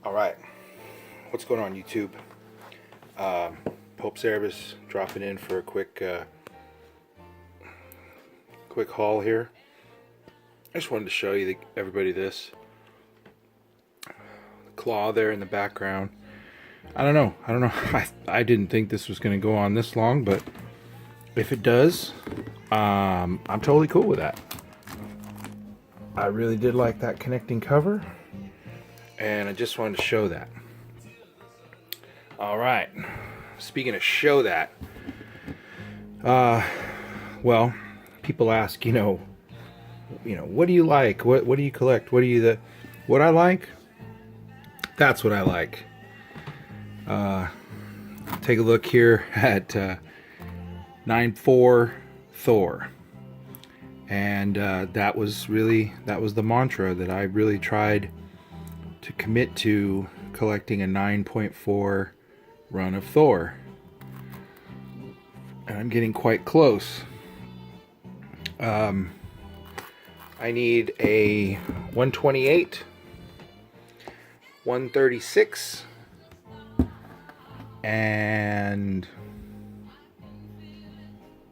All right, what's going on YouTube? Pope Service dropping in for a quick haul here. I just wanted to show you everybody this the claw there in the background. I don't know. I didn't think this was going to go on this long, but if it does, I'm totally cool with that. I really did like that connecting cover, and I just wanted to show that. All right. Speaking of show that, well, people ask, what do you like? What do you collect? What I like? That's what I like. Take a look here at 9.4 Thor. And that was the mantra that I really tried to commit to, collecting a 9.4 run of Thor. And I'm getting quite close. I need a 128, 136, and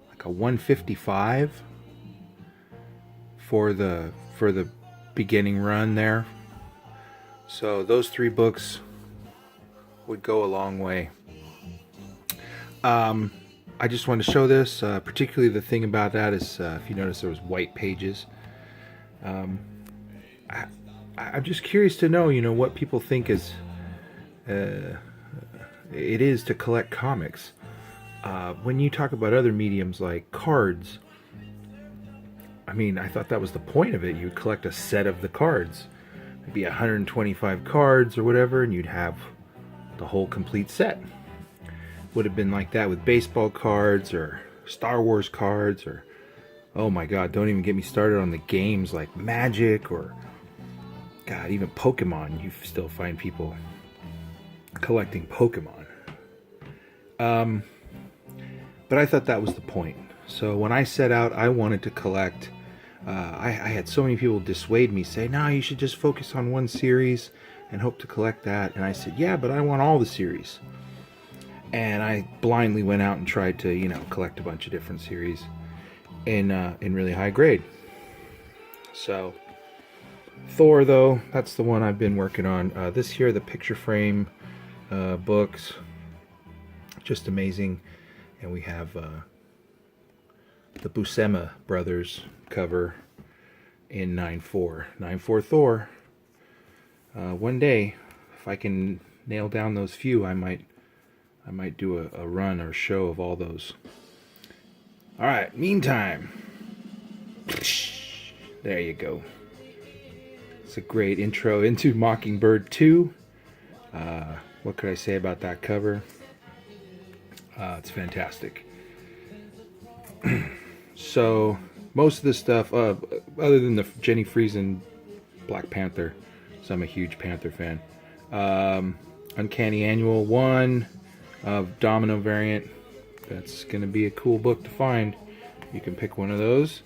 like a 155 for the beginning run there. So those three books would go a long way. I just wanted to show this, particularly the thing about that is, if you notice, there was white pages. I'm just curious to know, what people think it is to collect comics. When you talk about other mediums like cards, I thought that was the point of it. You'd collect a set of the cards, maybe 125 cards or whatever, and you'd have the whole complete set. Would have been like that with baseball cards or Star Wars cards, or, oh my god, don't even get me started on the games like Magic or, god, even Pokemon. You still find people collecting Pokemon. But I thought that was the point. So when I set out, I wanted to collect. I had so many people dissuade me, say, no, you should just focus on one series and hope to collect that. And I said, yeah, but I want all the series. And I blindly went out and tried to, collect a bunch of different series in really high grade. So Thor, though, that's the one I've been working on. This here, the picture frame books, just amazing. And we have the Buscema brothers cover in 9.4. 9.4 Thor. One day, if I can nail down those few, I might do a run or show of all those. Alright, meantime. There you go. It's a great intro into Mockingbird 2. What could I say about that cover? It's fantastic. So, most of the stuff, other than the Jenny Friesen Black Panther, so I'm a huge Panther fan. Uncanny Annual 1 of Domino variant. That's going to be a cool book to find. You can pick one of those.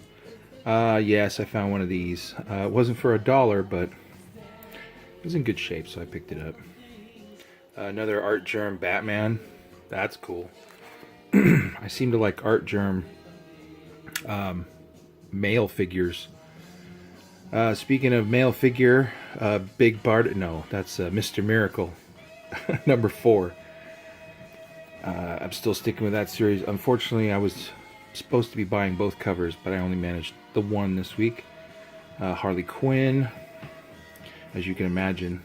Yes, I found one of these. It wasn't for $1, but it was in good shape, so I picked it up. Another Art Germ Batman. That's cool. I seem to like Art Germ male figures. Speaking of male figure, Big Bart. No, that's Mr. Miracle, number 4. I'm still sticking with that series. Unfortunately, I was supposed to be buying both covers, but I only managed the one this week. Harley Quinn, as you can imagine.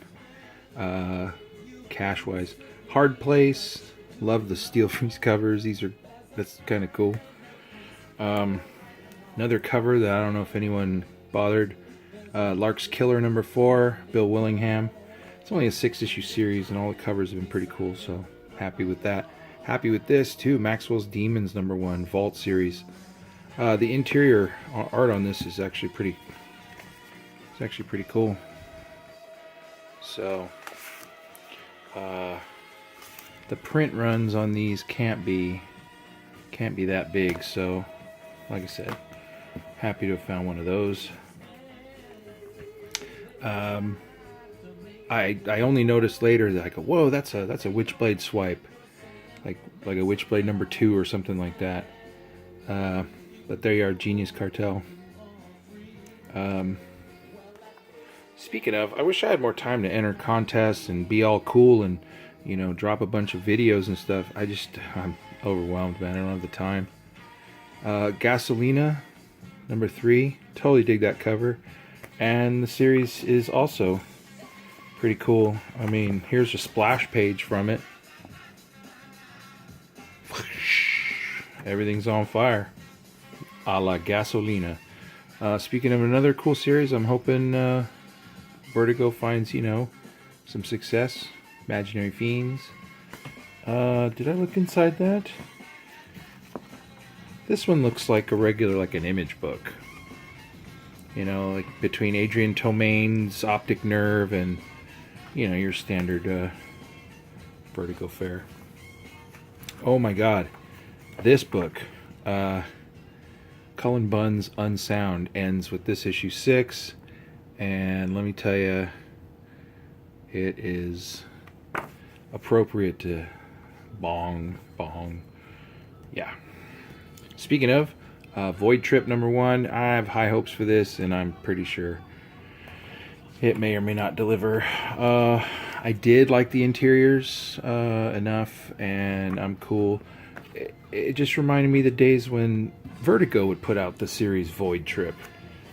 Cash-wise, Hard Place. Love the Steel Freeze covers. That's kind of cool. Another cover that I don't know if anyone bothered. Lark's Killer number 4, Bill Willingham. It's only a 6-issue series, and all the covers have been pretty cool, so happy with that. Happy with this too, Maxwell's Demons number 1, Vault series. The interior art on this is actually pretty cool. So the print runs on these can't be that big, so like I said, happy to have found one of those. I only noticed later that I go, whoa, that's a Witchblade swipe, like a Witchblade number 2 or something like that. But there you are, Genius Cartel. Speaking of, I wish I had more time to enter contests and be all cool and, you know, drop a bunch of videos and stuff. I'm overwhelmed, man. I don't have the time. Gasolina, number 3. Totally dig that cover. And the series is also pretty cool. I mean, here's a splash page from it. Everything's on fire. A la Gasolina. Speaking of another cool series, I'm hoping Vertigo finds, you know, some success. Imaginary Fiends. Did I look inside that? This one looks like a regular, like an image book. You know, like between Adrian Tomaine's Optic Nerve and, you know, your standard Vertigo fare. Oh my god. This book, Cullen Bunn's Unsound, ends with this issue 6. And let me tell you, it is appropriate to bong. Yeah. Speaking of, Void Trip number 1, I have high hopes for this, and I'm pretty sure it may or may not deliver. I did like the interiors enough, and I'm cool. It just reminded me of the days when Vertigo would put out the series Void Trip,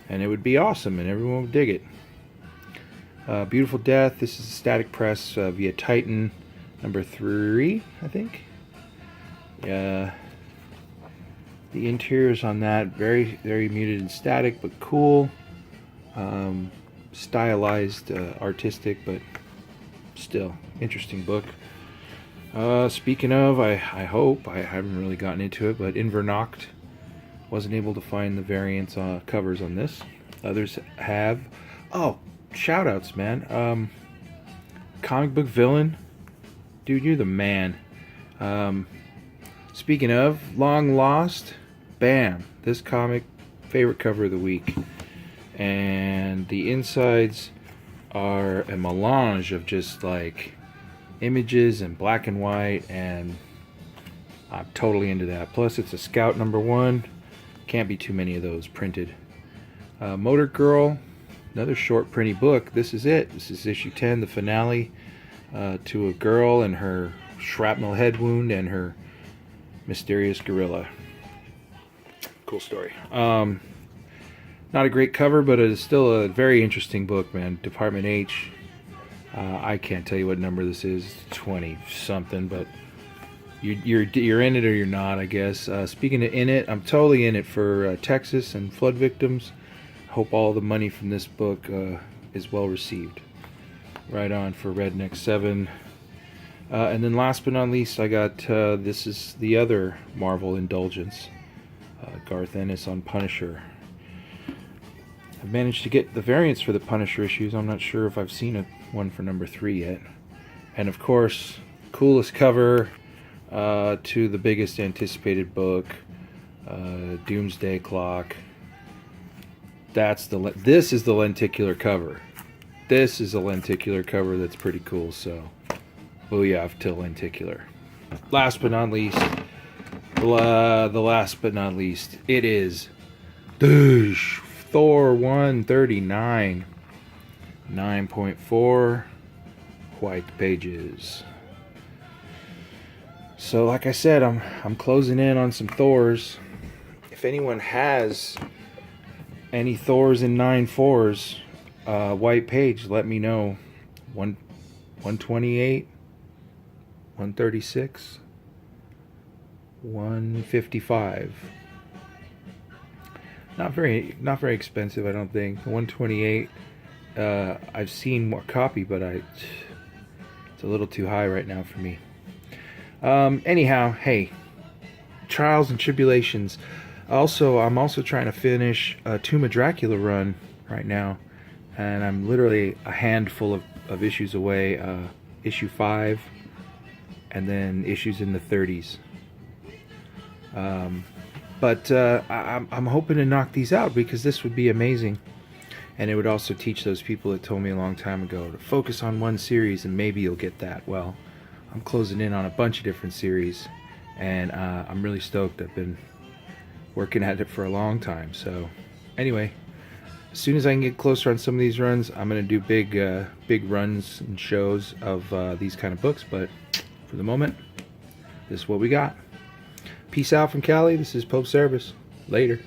and it would be awesome, and everyone would dig it. Beautiful Death, this is a static press via Titan, number 3, I think. The interiors on that, very, very muted and static, but cool. Stylized, artistic, but still, interesting book. Speaking of, I hope, I haven't really gotten into it, but Invernoct, wasn't able to find the variants covers on this. Others have. Oh, shoutouts, man. Comic Book Villain, dude, you're the man. Speaking of, Long Lost, bam, this comic, favorite cover of the week. And the insides are a melange of just like images and black and white, and I'm totally into that. Plus it's a Scout number 1, can't be too many of those printed. Motor Girl, another short printy book. This is it. This is issue 10, the finale, to a girl and her shrapnel head wound and her mysterious gorilla. Cool story. Not a great cover, but it is still a very interesting book, man. Department H. I can't tell you what number this is. 20 something, but you're in it or you're not, I guess. Speaking of in it, I'm totally in it for Texas and flood victims. Hope all the money from this book is well received. Right on for Redneck 7. And then last but not least, I got this is the other Marvel indulgence. Garth Ennis on Punisher. I've managed to get the variants for the Punisher issues. I'm not sure if I've seen one for number 3 yet. And of course, coolest cover to the biggest anticipated book, Doomsday Clock. This is the lenticular cover. This is a lenticular cover that's pretty cool, so booyah to lenticular. Last but not least, the last but not least, it is Thor 139, 9.4 white pages. So like I said, I'm closing in on some Thors. If anyone has any Thors in 9.4s, white page, let me know. 128, 136, 155. Not very expensive, I don't think. 128. I've seen more copy, but it's a little too high right now for me. Anyhow, hey, trials and tribulations. Also, I'm also trying to finish a Tomb of Dracula run right now, and I'm literally a handful of issues away. Issue 5, and then issues in the 30s. But I'm hoping to knock these out because this would be amazing. And it would also teach those people that told me a long time ago to focus on one series and maybe you'll get that. Well, I'm closing in on a bunch of different series, and I'm really stoked. I've been working at it for a long time. So anyway, as soon as I can get closer on some of these runs, I'm going to do big runs and shows of these kind of books. But for the moment, this is what we got. Peace out from Cali. This is Pope Service. Later.